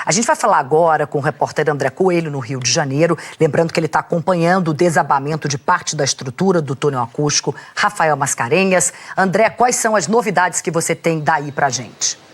A gente vai falar agora com o repórter André Coelho, no Rio de Janeiro. Lembrando que ele está acompanhando o desabamento de parte da estrutura do túnel acústico Rafael Mascarenhas. André, quais são as novidades que você tem daí pra gente?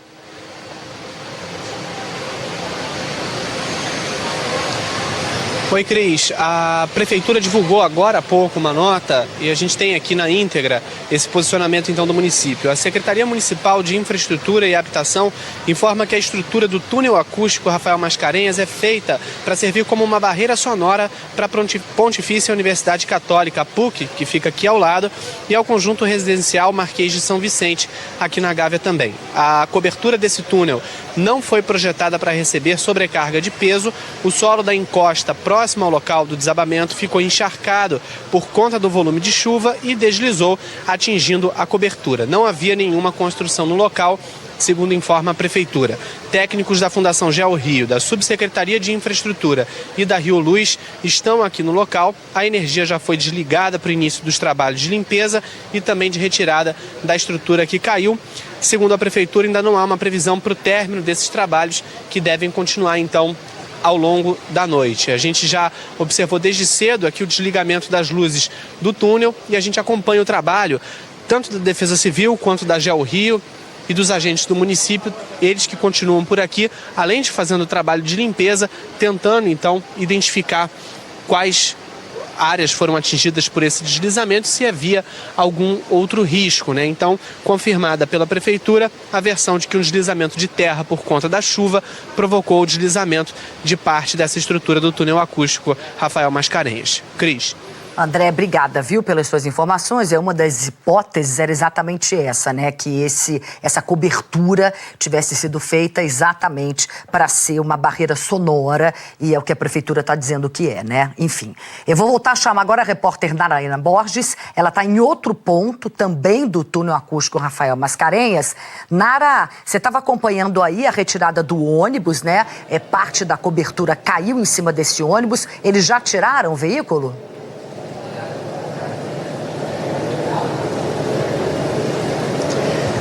Oi, Cris. A Prefeitura divulgou agora há pouco uma nota e a gente tem aqui na íntegra esse posicionamento então do município. A Secretaria Municipal de Infraestrutura e Habitação informa que a estrutura do túnel acústico Rafael Mascarenhas é feita para servir como uma barreira sonora para a Pontifícia Universidade Católica, a PUC, que fica aqui ao lado, e ao conjunto residencial Marquês de São Vicente, aqui na Gávea também. A cobertura desse túnel não foi projetada para receber sobrecarga de peso. O solo da encosta próximo ao local do desabamento ficou encharcado por conta do volume de chuva e deslizou, atingindo a cobertura. Não havia nenhuma construção no local, segundo informa a Prefeitura. Técnicos da Fundação GeoRio, da Subsecretaria de Infraestrutura e da Rio Luz estão aqui no local. A energia já foi desligada para o início dos trabalhos de limpeza e também de retirada da estrutura que caiu. Segundo a Prefeitura, ainda não há uma previsão para o término desses trabalhos, que devem continuar, então, ao longo da noite. A gente já observou desde cedo aqui o desligamento das luzes do túnel e a gente acompanha o trabalho tanto da Defesa Civil quanto da GeoRio e dos agentes do município, eles que continuam por aqui, além de fazendo o trabalho de limpeza, tentando então identificar quais áreas foram atingidas por esse deslizamento, se havia algum outro risco, né? Então, confirmada pela Prefeitura a versão de que um deslizamento de terra por conta da chuva provocou o deslizamento de parte dessa estrutura do túnel acústico Rafael Mascarenhas. Cris. André, obrigada, viu, pelas suas informações. Uma das hipóteses era exatamente essa, né? Que essa cobertura tivesse sido feita exatamente para ser uma barreira sonora, e é o que a Prefeitura está dizendo que é, né? Enfim, eu vou voltar a chamar agora a repórter Naraina Borges. Ela está em outro ponto também do túnel acústico Rafael Mascarenhas. Nara, você estava acompanhando aí a retirada do ônibus, né? Parte da cobertura caiu em cima desse ônibus. Eles já tiraram o veículo?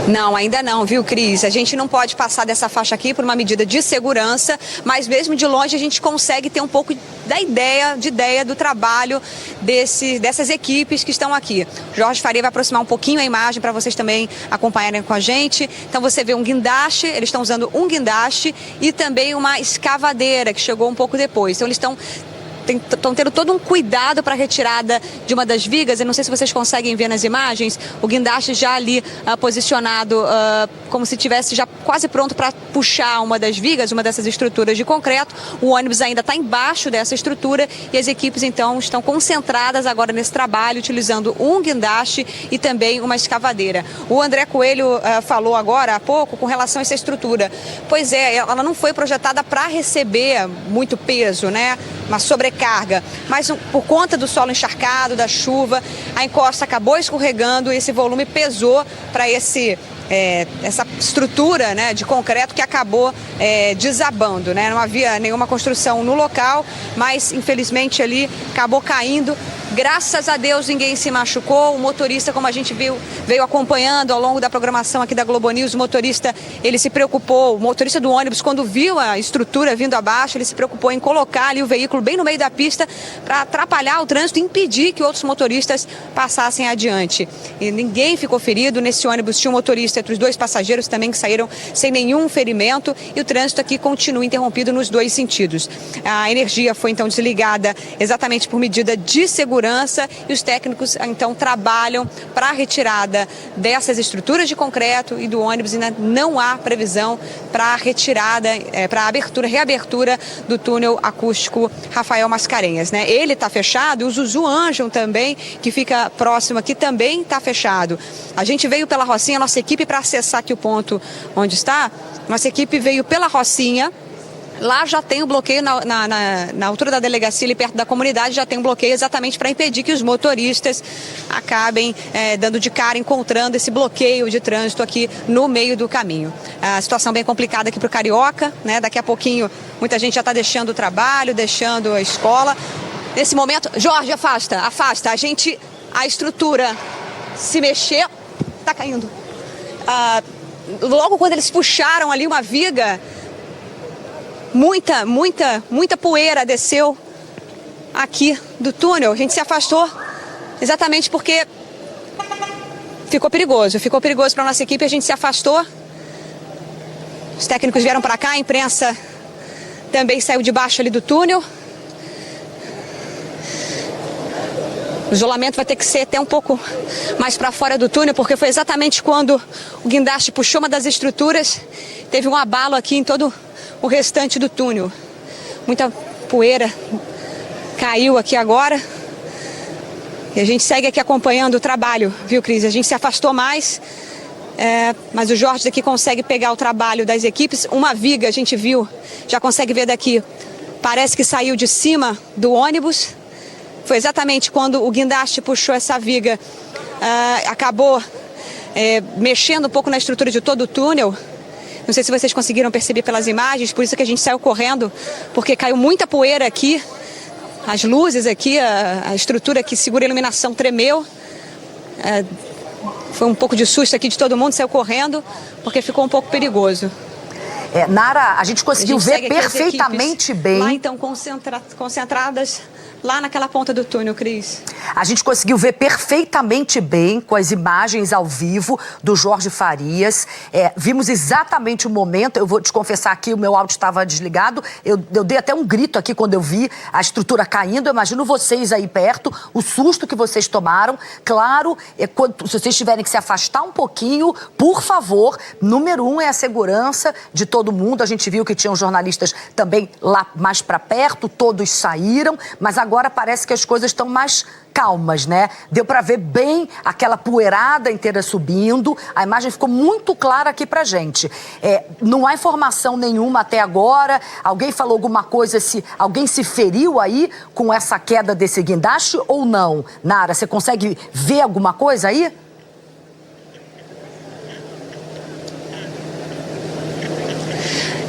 Não, ainda não, viu, Cris? A gente não pode passar dessa faixa aqui por uma medida de segurança, mas mesmo de longe a gente consegue ter um pouco da ideia do trabalho dessas equipes que estão aqui. Jorge Faria vai aproximar um pouquinho a imagem para vocês também acompanharem com a gente. Então você vê um guindaste, eles estão usando um guindaste e também uma escavadeira que chegou um pouco depois. Então eles estão tendo todo um cuidado para a retirada de uma das vigas. Eu não sei se vocês conseguem ver nas imagens, o guindaste já ali posicionado como se estivesse já quase pronto para puxar uma das vigas, uma dessas estruturas de concreto. O ônibus ainda está embaixo dessa estrutura e as equipes então estão concentradas agora nesse trabalho, utilizando um guindaste e também uma escavadeira. O André Coelho falou agora há pouco com relação a essa estrutura. Pois é, ela não foi projetada para receber muito peso, né? Uma sobrecarga, mas por conta do solo encharcado, da chuva, a encosta acabou escorregando e esse volume pesou para essa estrutura, né, de concreto que acabou desabando, né? Não havia nenhuma construção no local, mas infelizmente ali acabou caindo. Graças a Deus ninguém se machucou. O motorista, como a gente viu, veio acompanhando ao longo da programação aqui da Globo News. O motorista, ele se preocupou, o motorista do ônibus, quando viu a estrutura vindo abaixo, ele se preocupou em colocar ali o veículo bem no meio da pista para atrapalhar o trânsito e impedir que outros motoristas passassem adiante. E ninguém ficou ferido. Nesse ônibus tinha um motorista entre os dois passageiros também que saíram sem nenhum ferimento e o trânsito aqui continua interrompido nos dois sentidos. A energia foi então desligada exatamente por medida de segurança e os técnicos então trabalham para a retirada dessas estruturas de concreto e do ônibus. Ainda não há previsão para a retirada, para a reabertura do túnel acústico Rafael Mascarenhas, né? Ele está fechado e o Zuzu Anjum também, que fica próximo aqui, também está fechado. A gente veio pela Rocinha, nossa equipe, para acessar aqui o ponto onde está, nossa equipe veio pela Rocinha. Lá já tem o bloqueio na altura da delegacia, ali perto da comunidade, já tem um bloqueio exatamente para impedir que os motoristas acabem dando de cara, encontrando esse bloqueio de trânsito aqui no meio do caminho. A situação bem complicada aqui para o Carioca, né? Daqui a pouquinho muita gente já está deixando o trabalho, deixando a escola. Nesse momento, Jorge, afasta, a estrutura se mexeu, está caindo. Logo quando eles puxaram ali uma viga, muita poeira desceu aqui do túnel. A gente se afastou exatamente porque ficou perigoso para a nossa equipe, a gente se afastou. Os técnicos vieram para cá, a imprensa também saiu de baixo ali do túnel. O isolamento vai ter que ser até um pouco mais para fora do túnel, porque foi exatamente quando o guindaste puxou uma das estruturas, teve um abalo aqui em todo o restante do túnel. Muita poeira caiu aqui agora. E a gente segue aqui acompanhando o trabalho, viu, Cris? A gente se afastou mais, mas o Jorge daqui consegue pegar o trabalho das equipes. Uma viga, a gente viu, já consegue ver daqui, parece que saiu de cima do ônibus. Foi exatamente quando o guindaste puxou essa viga, acabou mexendo um pouco na estrutura de todo o túnel. Não sei se vocês conseguiram perceber pelas imagens, por isso que a gente saiu correndo, porque caiu muita poeira aqui. As luzes aqui, a estrutura que segura a iluminação tremeu. Foi um pouco de susto aqui de todo mundo, saiu correndo, porque ficou um pouco perigoso. Nara, a gente conseguiu ver perfeitamente bem. Lá então concentradas lá naquela ponta do túnel, Cris. A gente conseguiu ver perfeitamente bem com as imagens ao vivo do Jorge Farias. Vimos exatamente o momento. Eu vou te confessar que o meu áudio estava desligado. Eu dei até um grito aqui quando eu vi a estrutura caindo. Eu imagino vocês aí perto, o susto que vocês tomaram. Claro, se vocês tiverem que se afastar um pouquinho, por favor, número 1 é a segurança de todo mundo. A gente viu que tinham jornalistas também lá mais para perto, todos saíram, mas agora parece que as coisas estão mais calmas, né? Deu para ver bem aquela poeirada inteira subindo. A imagem ficou muito clara aqui pra gente. Não há informação nenhuma até agora. Alguém falou alguma coisa, se alguém se feriu aí com essa queda desse guindaste ou não? Nara, você consegue ver alguma coisa aí?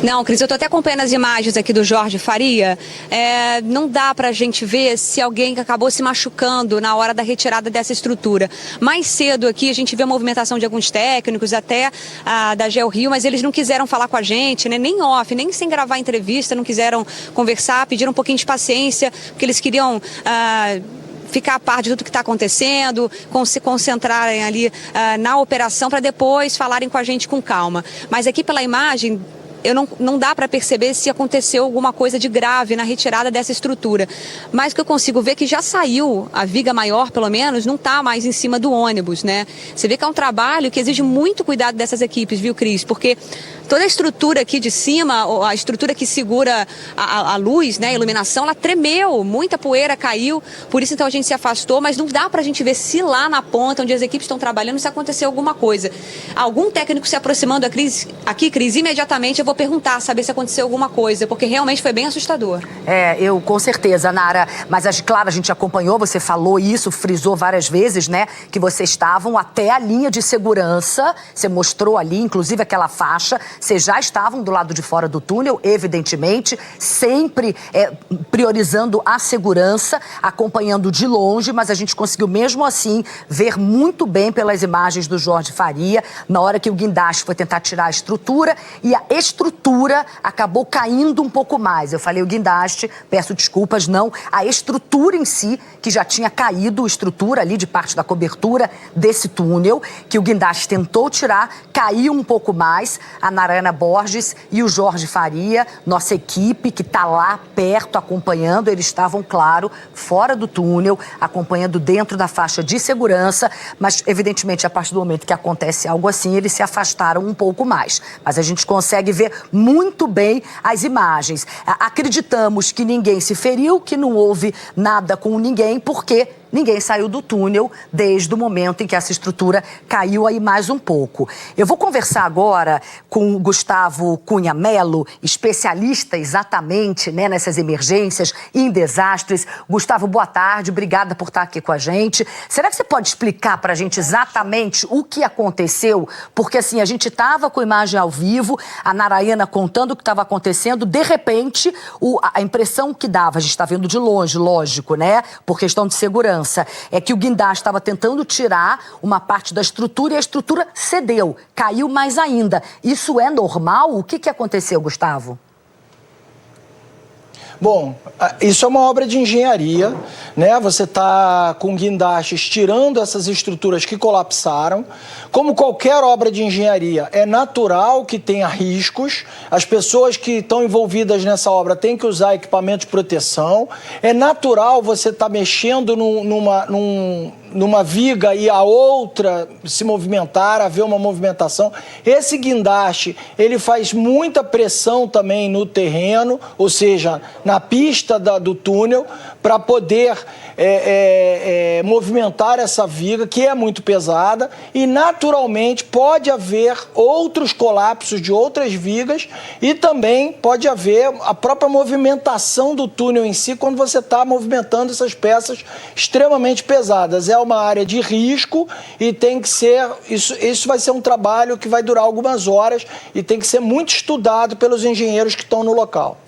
Não, Cris, eu estou até acompanhando as imagens aqui do Jorge Faria. Não dá para a gente ver se alguém acabou se machucando na hora da retirada dessa estrutura. Mais cedo aqui a gente vê a movimentação de alguns técnicos, até da Geo Rio, mas eles não quiseram falar com a gente, né? Nem off, nem sem gravar entrevista, não quiseram conversar, pediram um pouquinho de paciência, porque eles queriam ficar a par de tudo que está acontecendo, se concentrarem ali na operação para depois falarem com a gente com calma. Mas aqui pela imagem, não dá para perceber se aconteceu alguma coisa de grave na retirada dessa estrutura. Mas o que eu consigo ver é que já saiu, a viga maior pelo menos, não está mais em cima do ônibus, né? Você vê que é um trabalho que exige muito cuidado dessas equipes, viu, Cris? Porque toda a estrutura aqui de cima, a estrutura que segura a luz, né, a iluminação, ela tremeu, muita poeira caiu, por isso então a gente se afastou, mas não dá para a gente ver se lá na ponta, onde as equipes estão trabalhando, se aconteceu alguma coisa. Algum técnico se aproximando aqui, Cris, imediatamente eu vou perguntar, saber se aconteceu alguma coisa, porque realmente foi bem assustador. Eu com certeza, Nara, mas claro, a gente acompanhou, você falou isso, frisou várias vezes, né, que vocês estavam até a linha de segurança, você mostrou ali, inclusive aquela faixa, vocês já estavam do lado de fora do túnel, evidentemente, sempre priorizando a segurança, acompanhando de longe, mas a gente conseguiu mesmo assim ver muito bem pelas imagens do Jorge Faria, na hora que o guindaste foi tentar tirar a estrutura, e a estrutura acabou caindo um pouco mais. Eu falei o guindaste, peço desculpas, não, a estrutura em si, que já tinha caído, estrutura ali de parte da cobertura desse túnel, que o guindaste tentou tirar, caiu um pouco mais. A Narayana Borges e o Jorge Faria, nossa equipe que está lá perto acompanhando, eles estavam, claro, fora do túnel, acompanhando dentro da faixa de segurança, mas evidentemente a partir do momento que acontece algo assim, eles se afastaram um pouco mais. Mas a gente consegue ver muito bem as imagens. Acreditamos que ninguém se feriu, que não houve nada com ninguém, porque ninguém saiu do túnel desde o momento em que essa estrutura caiu aí mais um pouco. Eu vou conversar agora com o Gustavo Cunha Mello, especialista exatamente, né, nessas emergências e em desastres. Gustavo, boa tarde, obrigada por estar aqui com a gente. Será que você pode explicar para a gente exatamente o que aconteceu? Porque assim, a gente estava com a imagem ao vivo, a Narayana contando o que estava acontecendo, de repente, a impressão que dava, a gente está vendo de longe, lógico, né, por questão de segurança, é que o guindaste estava tentando tirar uma parte da estrutura e a estrutura cedeu, caiu mais ainda. Isso é normal? O que aconteceu, Gustavo? Bom, isso é uma obra de engenharia, né? Você está com guindastes tirando essas estruturas que colapsaram. Como qualquer obra de engenharia, é natural que tenha riscos. As pessoas que estão envolvidas nessa obra têm que usar equipamento de proteção. É natural você estar mexendo numa viga e a outra se movimentar, haver uma movimentação. Esse guindaste, ele faz muita pressão também no terreno, ou seja, na pista do túnel, para poder movimentar essa viga, que é muito pesada, e naturalmente pode haver outros colapsos de outras vigas e também pode haver a própria movimentação do túnel em si quando você está movimentando essas peças extremamente pesadas. É uma área de risco e tem que ser, isso vai ser um trabalho que vai durar algumas horas e tem que ser muito estudado pelos engenheiros que estão no local.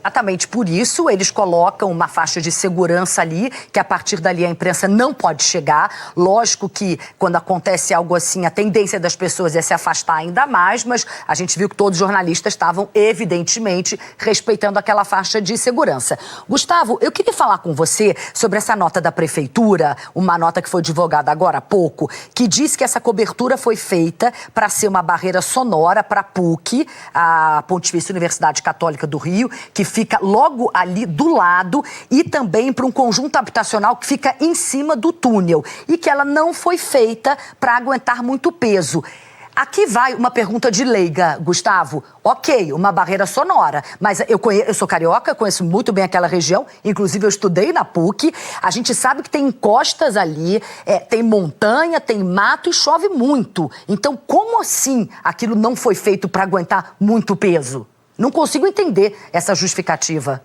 Exatamente por isso eles colocam uma faixa de segurança ali, que a partir dali a imprensa não pode chegar. Lógico que quando acontece algo assim, a tendência das pessoas é se afastar ainda mais, mas a gente viu que todos os jornalistas estavam, evidentemente, respeitando aquela faixa de segurança. Gustavo, eu queria falar com você sobre essa nota da prefeitura, uma nota que foi divulgada agora há pouco, que diz que essa cobertura foi feita para ser uma barreira sonora para a PUC, a Pontifícia Universidade Católica do Rio, que fica logo ali do lado, e também para um conjunto habitacional que fica em cima do túnel, e que ela não foi feita para aguentar muito peso. Aqui vai uma pergunta de leiga, Gustavo. Ok, uma barreira sonora, mas eu sou carioca, conheço muito bem aquela região, inclusive eu estudei na PUC, a gente sabe que tem encostas ali, tem montanha, tem mato e chove muito. Então, como assim aquilo não foi feito para aguentar muito peso? Não consigo entender essa justificativa.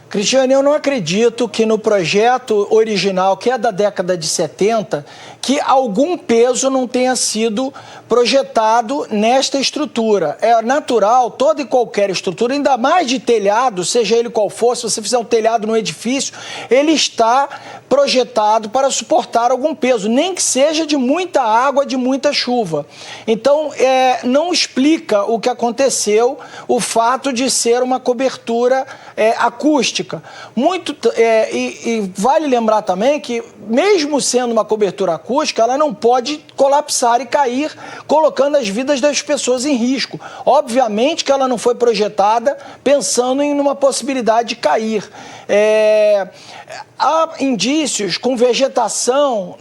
Cristiane, eu não acredito que no projeto original, que é da década de 70, que algum peso não tenha sido projetado nesta estrutura. É natural, toda e qualquer estrutura, ainda mais de telhado, seja ele qual for, se você fizer um telhado no edifício, ele está projetado para suportar algum peso, nem que seja de muita água, de muita chuva. Então, não explica o que aconteceu, o fato de ser uma cobertura acústica. E vale lembrar também que, mesmo sendo uma cobertura acústica, ela não pode colapsar e cair, colocando as vidas das pessoas em risco. Obviamente que ela não foi projetada pensando em uma possibilidade de cair. Há indícios com vegetação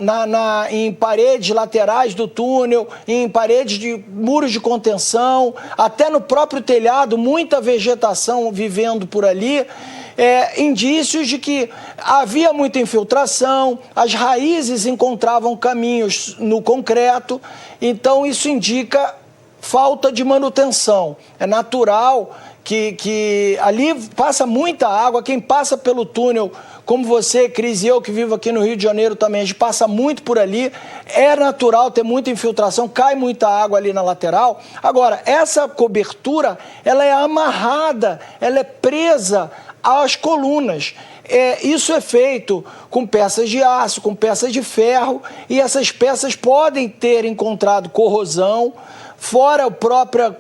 em paredes laterais do túnel, em paredes de muros de contenção, até no próprio telhado, muita vegetação vivendo por ali. Indícios de que havia muita infiltração, as raízes encontravam caminhos no concreto, então isso indica falta de manutenção. É natural que ali passa muita água, quem passa pelo túnel, como você, Cris, e eu que vivo aqui no Rio de Janeiro também, a gente passa muito por ali, é natural ter muita infiltração, cai muita água ali na lateral. Agora, essa cobertura, ela é amarrada, ela é presa às colunas. Isso é feito com peças de aço, com peças de ferro, e essas peças podem ter encontrado corrosão, fora a própria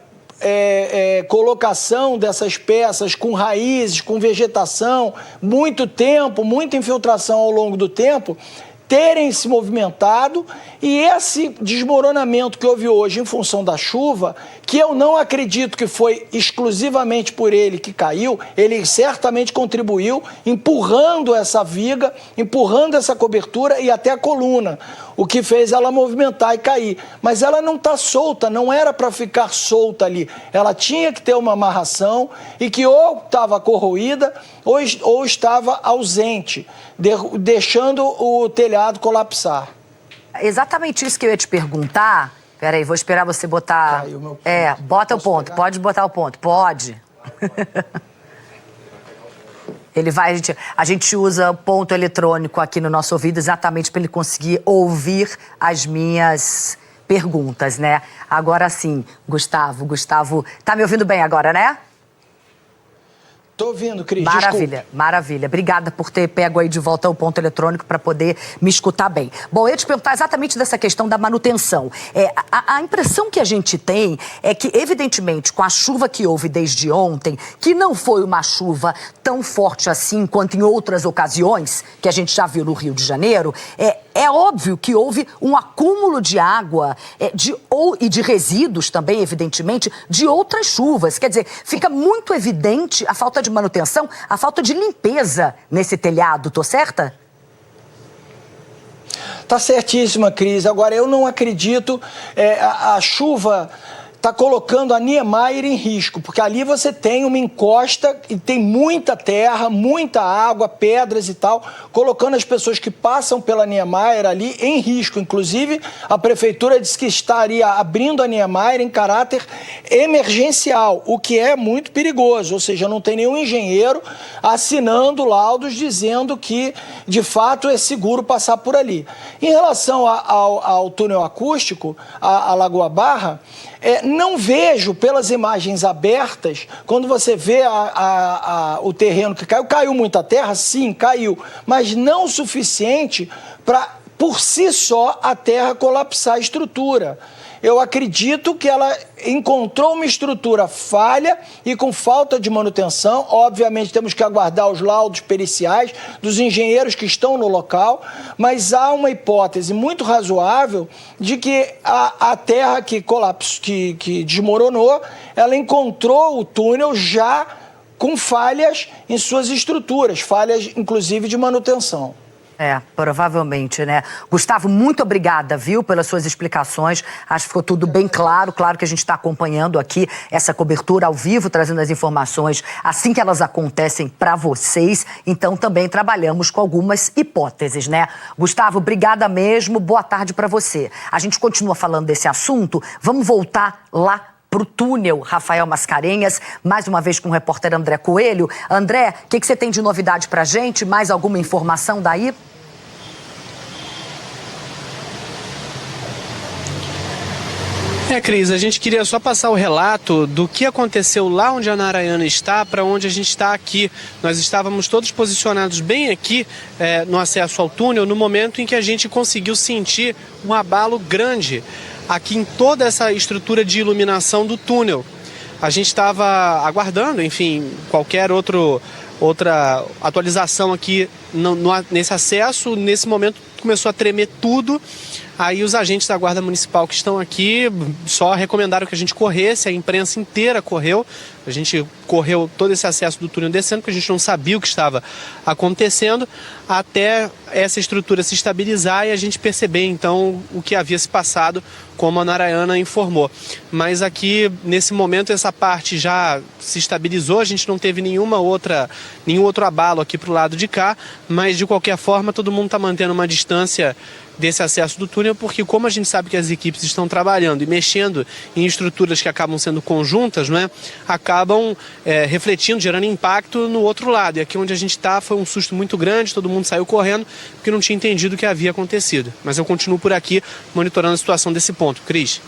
colocação dessas peças com raízes, com vegetação, muito tempo, muita infiltração ao longo do tempo, terem se movimentado, e esse desmoronamento que houve hoje em função da chuva, que eu não acredito que foi exclusivamente por ele que caiu, ele certamente contribuiu empurrando essa viga, empurrando essa cobertura e até a coluna, o que fez ela movimentar e cair. Mas ela não está solta, não era para ficar solta ali. Ela tinha que ter uma amarração e que ou estava corroída ou estava ausente, deixando o telhado colapsar. Exatamente isso que eu ia te perguntar. Peraí, vou esperar você botar... bota o ponto. Pegar? Pode botar o ponto. Pode. Ele vai... A gente usa o ponto eletrônico aqui no nosso ouvido exatamente para ele conseguir ouvir as minhas perguntas, né? Agora sim, Gustavo, tá me ouvindo bem agora, né? Tô ouvindo, Cris. Maravilha, Desculpa. maravilha. Obrigada por ter pego aí de volta o ponto eletrônico para poder me escutar bem. Bom, eu ia te perguntar exatamente dessa questão da manutenção. A impressão que a gente tem é que, evidentemente, com a chuva que houve desde ontem, que não foi uma chuva tão forte assim quanto em outras ocasiões, que a gente já viu no Rio de Janeiro, é óbvio que houve um acúmulo de água e de resíduos também, evidentemente, de outras chuvas. Quer dizer, fica muito evidente a falta de manutenção, a falta de limpeza nesse telhado, tô certa? Tá certíssima, Cris. Agora, eu não acredito, a chuva está colocando a Niemeyer em risco, porque ali você tem uma encosta e tem muita terra, muita água, pedras e tal, colocando as pessoas que passam pela Niemeyer ali em risco. Inclusive, a prefeitura disse que estaria abrindo a Niemeyer em caráter emergencial, o que é muito perigoso, ou seja, não tem nenhum engenheiro assinando laudos dizendo que, de fato, é seguro passar por ali. Em relação ao túnel acústico, a Lagoa Barra, não vejo pelas imagens abertas, quando você vê o terreno que caiu muita terra, sim, caiu, mas não o suficiente para, por si só, a terra colapsar a estrutura. Eu acredito que ela encontrou uma estrutura falha e com falta de manutenção. Obviamente, temos que aguardar os laudos periciais dos engenheiros que estão no local, mas há uma hipótese muito razoável de que a terra que colapsou, que desmoronou, ela encontrou o túnel já com falhas em suas estruturas, falhas, inclusive, de manutenção. Provavelmente, né? Gustavo, muito obrigada, viu, pelas suas explicações. Acho que ficou tudo bem claro. Claro que a gente está acompanhando aqui essa cobertura ao vivo, trazendo as informações assim que elas acontecem para vocês. Então, também trabalhamos com algumas hipóteses, né? Gustavo, obrigada mesmo. Boa tarde para você. A gente continua falando desse assunto. Vamos voltar lá para o túnel Rafael Mascarenhas, mais uma vez com o repórter André Coelho. André, o que você tem de novidade para a gente? Mais alguma informação daí? Cris, a gente queria só passar o relato do que aconteceu lá onde a Narayana está para onde a gente está aqui. Nós estávamos todos posicionados bem aqui no acesso ao túnel no momento em que a gente conseguiu sentir um abalo grande aqui em toda essa estrutura de iluminação do túnel. A gente estava aguardando, enfim, qualquer outra atualização aqui nesse acesso. Nesse momento começou a tremer tudo. Aí os agentes da Guarda Municipal que estão aqui só recomendaram que a gente corresse, a imprensa inteira correu. A gente correu todo esse acesso do túnel descendo, porque a gente não sabia o que estava acontecendo, até essa estrutura se estabilizar e a gente perceber, então, o que havia se passado, como a Narayana informou. Mas aqui, nesse momento, essa parte já se estabilizou, a gente não teve nenhum outro abalo aqui para o lado de cá, mas, de qualquer forma, todo mundo está mantendo uma distância desse acesso do túnel, porque como a gente sabe que as equipes estão trabalhando e mexendo em estruturas que acabam sendo conjuntas, né, acabam refletindo, gerando impacto no outro lado. E aqui onde a gente está foi um susto muito grande, todo mundo saiu correndo, porque não tinha entendido o que havia acontecido. Mas eu continuo por aqui monitorando a situação desse ponto. Cris?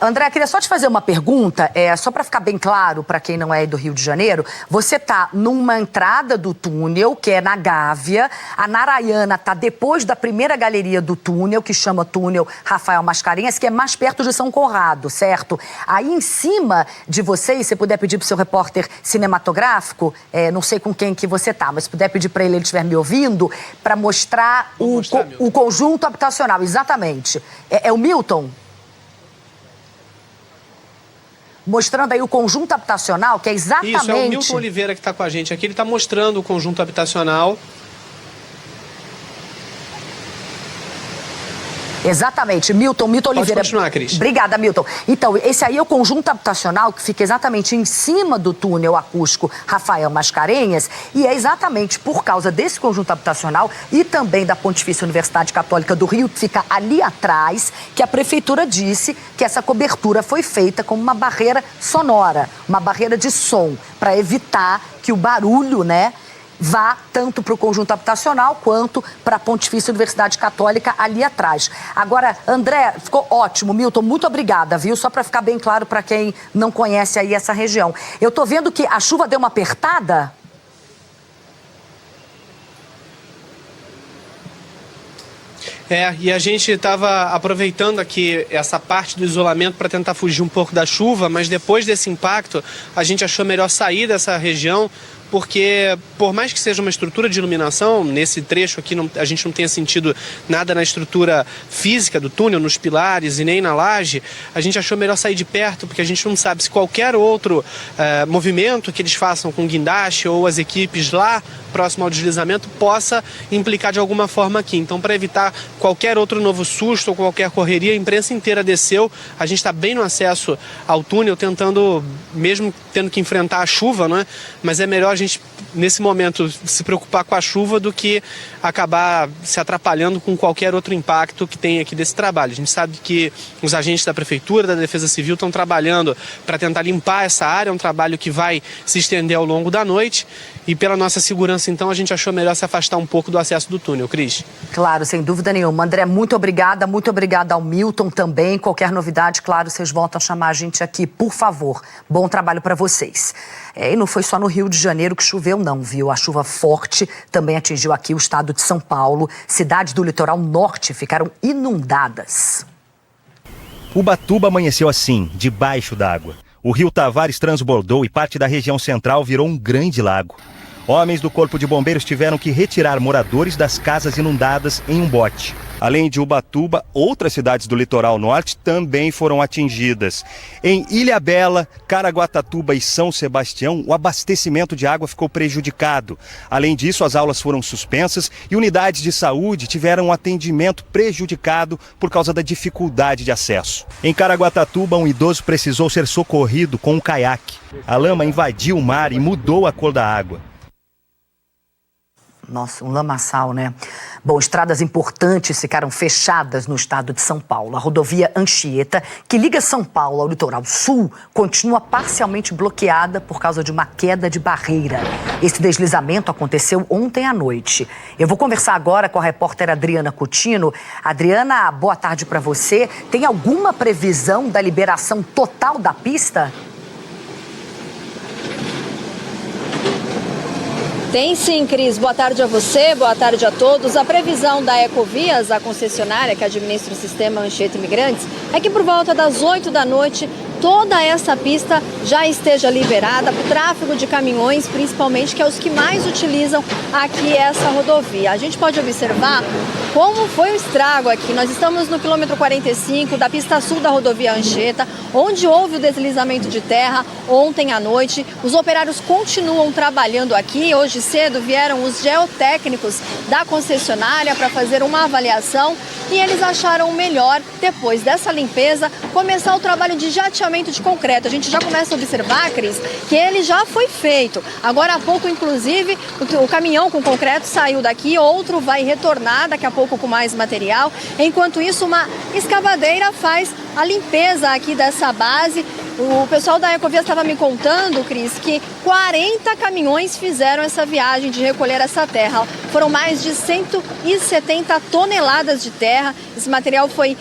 André, queria só te fazer uma pergunta, só para ficar bem claro para quem não é do Rio de Janeiro. Você está numa entrada do túnel, que é na Gávea. A Narayana está depois da primeira galeria do túnel, que chama túnel Rafael Mascarenhas, que é mais perto de São Conrado, certo? Aí em cima de você, e se puder pedir para o seu repórter cinematográfico, não sei com quem que você está, mas se puder pedir para ele estiver me ouvindo, para mostrar o conjunto habitacional, exatamente. É o Milton? Mostrando aí o conjunto habitacional, que é exatamente... Isso, é o Milton Oliveira que está com a gente aqui. Ele está mostrando o conjunto habitacional. Exatamente, Milton Oliveira. Pode continuar, Cris. Obrigada, Milton. Então, esse aí é o conjunto habitacional que fica exatamente em cima do túnel acústico Rafael Mascarenhas, e é exatamente por causa desse conjunto habitacional e também da Pontifícia Universidade Católica do Rio, que fica ali atrás, que a prefeitura disse que essa cobertura foi feita como uma barreira sonora, uma barreira de som, para evitar que o barulho, né, vá tanto para o conjunto habitacional quanto para a Pontifícia Universidade Católica ali atrás. Agora, André, ficou ótimo. Milton, muito obrigada, viu? Só para ficar bem claro para quem não conhece aí essa região. Eu estou vendo que a chuva deu uma apertada. E a gente estava aproveitando aqui essa parte do isolamento para tentar fugir um pouco da chuva, mas depois desse impacto, a gente achou melhor sair dessa região, porque por mais que seja uma estrutura de iluminação, nesse trecho aqui a gente não tenha sentido nada na estrutura física do túnel, nos pilares e nem na laje, a gente achou melhor sair de perto, porque a gente não sabe se qualquer outro movimento que eles façam com guindaste ou as equipes lá próximo ao deslizamento possa implicar de alguma forma aqui. Então, para evitar qualquer outro novo susto ou qualquer correria, a imprensa inteira desceu. A gente está bem no acesso ao túnel, tentando, mesmo tendo que enfrentar a chuva, né? Mas é melhor a gente, nesse momento, se preocupar com a chuva do que acabar se atrapalhando com qualquer outro impacto que tem aqui desse trabalho. A gente sabe que os agentes da Prefeitura, da Defesa Civil, estão trabalhando para tentar limpar essa área. É um trabalho que vai se estender ao longo da noite. E pela nossa segurança, então, a gente achou melhor se afastar um pouco do acesso do túnel. Cris? Claro, sem dúvida nenhuma. André, muito obrigada ao Milton também. Qualquer novidade, claro, vocês voltam a chamar a gente aqui, por favor. Bom trabalho para vocês. E não foi só no Rio de Janeiro que choveu, não, viu? A chuva forte também atingiu aqui o estado de São Paulo. Cidades do litoral norte ficaram inundadas. Ubatuba amanheceu assim, debaixo d'água. O rio Tavares transbordou e parte da região central virou um grande lago. Homens do Corpo de Bombeiros tiveram que retirar moradores das casas inundadas em um bote. Além de Ubatuba, outras cidades do litoral norte também foram atingidas. Em Ilhabela, Caraguatatuba e São Sebastião, o abastecimento de água ficou prejudicado. Além disso, as aulas foram suspensas e unidades de saúde tiveram um atendimento prejudicado por causa da dificuldade de acesso. Em Caraguatatuba, um idoso precisou ser socorrido com um caiaque. A lama invadiu o mar e mudou a cor da água. Nossa, um lamaçal, né? Bom, estradas importantes ficaram fechadas no estado de São Paulo. A rodovia Anchieta, que liga São Paulo ao litoral sul, continua parcialmente bloqueada por causa de uma queda de barreira. Esse deslizamento aconteceu ontem à noite. Eu vou conversar agora com a repórter Adriana Coutinho. Adriana, boa tarde para você. Tem alguma previsão da liberação total da pista? Tem sim, Cris. Boa tarde a você, boa tarde a todos. A previsão da Ecovias, a concessionária que administra o sistema Anchieta Imigrantes, é que por volta das 8 da noite toda essa pista já esteja liberada para o tráfego de caminhões, principalmente, que é os que mais utilizam aqui essa rodovia. A gente pode observar como foi o estrago aqui. Nós estamos no quilômetro 45 da pista sul da rodovia Anchieta, onde houve o deslizamento de terra ontem à noite. Os operários continuam trabalhando aqui. Hoje cedo vieram os geotécnicos da concessionária para fazer uma avaliação e eles acharam melhor, depois dessa limpeza, começar o trabalho de jateamento de concreto. A gente já começa a observar, Cris, que ele já foi feito. Agora há pouco, inclusive, o caminhão com concreto saiu daqui, outro vai retornar daqui a pouco com mais material. Enquanto isso, uma escavadeira faz a limpeza aqui dessa base. O pessoal da Ecovias estava me contando, Cris, que 40 caminhões fizeram essa viagem de recolher essa terra. Foram mais de 170 toneladas de terra. Esse material foi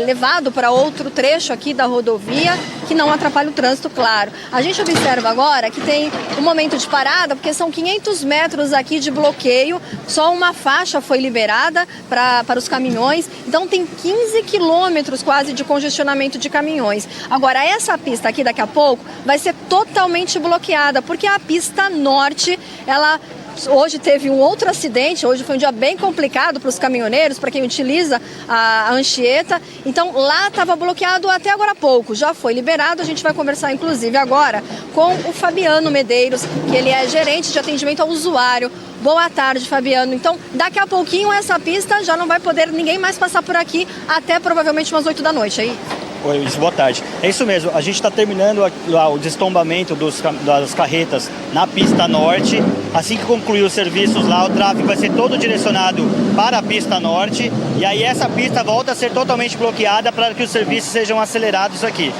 levado para outro trecho aqui da rodovia, que não atrapalha o trânsito, claro. A gente observa agora que tem um momento de parada, porque são 500 metros aqui de bloqueio. Só uma faixa foi liberada para os caminhões. Então tem 15 quilômetros quase de congestionamento de caminhões. Agora, essa pista aqui daqui a pouco vai ser totalmente bloqueada, porque a pista norte, ela hoje teve um outro acidente. Hoje foi um dia bem complicado para os caminhoneiros, para quem utiliza a Anchieta. Então lá estava bloqueado até agora há pouco, já foi liberado. A gente vai conversar inclusive agora com o Fabiano Medeiros, que ele é gerente de atendimento ao usuário. Boa tarde, Fabiano. Então, daqui a pouquinho essa pista já não vai poder ninguém mais passar por aqui até provavelmente umas 8 da noite, aí? Oi, boa tarde. É isso mesmo, a gente está terminando o destombamento das carretas na pista norte. Assim que concluir os serviços lá, o tráfego vai ser todo direcionado para a pista norte. E aí essa pista volta a ser totalmente bloqueada para que os serviços sejam acelerados aqui.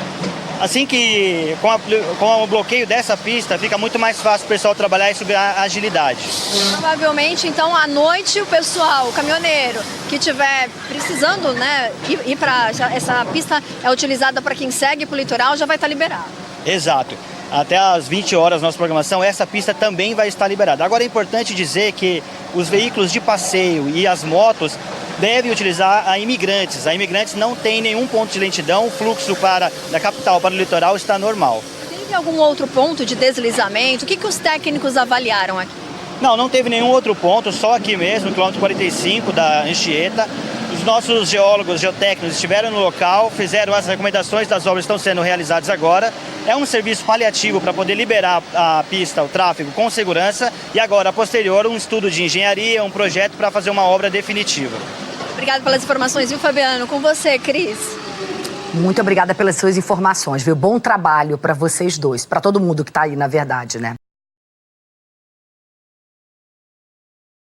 Assim que, com o bloqueio dessa pista, fica muito mais fácil o pessoal trabalhar e subir a agilidade. Provavelmente, então, à noite, o pessoal, o caminhoneiro, que estiver precisando, né, ir para essa pista é utilizada para quem segue para o litoral, já vai estar liberado. Exato. Até às 20 horas, nossa programação, essa pista também vai estar liberada. Agora é importante dizer que os veículos de passeio e as motos devem utilizar a imigrantes. A imigrantes não tem nenhum ponto de lentidão, o fluxo da capital para o litoral está normal. Teve algum outro ponto de deslizamento? O que os técnicos avaliaram aqui? Não teve nenhum outro ponto, só aqui mesmo, no quilômetro 45 da Anchieta. Os nossos geólogos, geotécnicos estiveram no local, fizeram as recomendações das obras que estão sendo realizadas agora. É um serviço paliativo para poder liberar a pista, o tráfego com segurança e agora, a posterior, um estudo de engenharia, um projeto para fazer uma obra definitiva. Obrigada pelas informações, viu, Fabiano? Com você, Cris. Muito obrigada pelas suas informações, viu? Bom trabalho para vocês dois, para todo mundo que está aí, na verdade, né?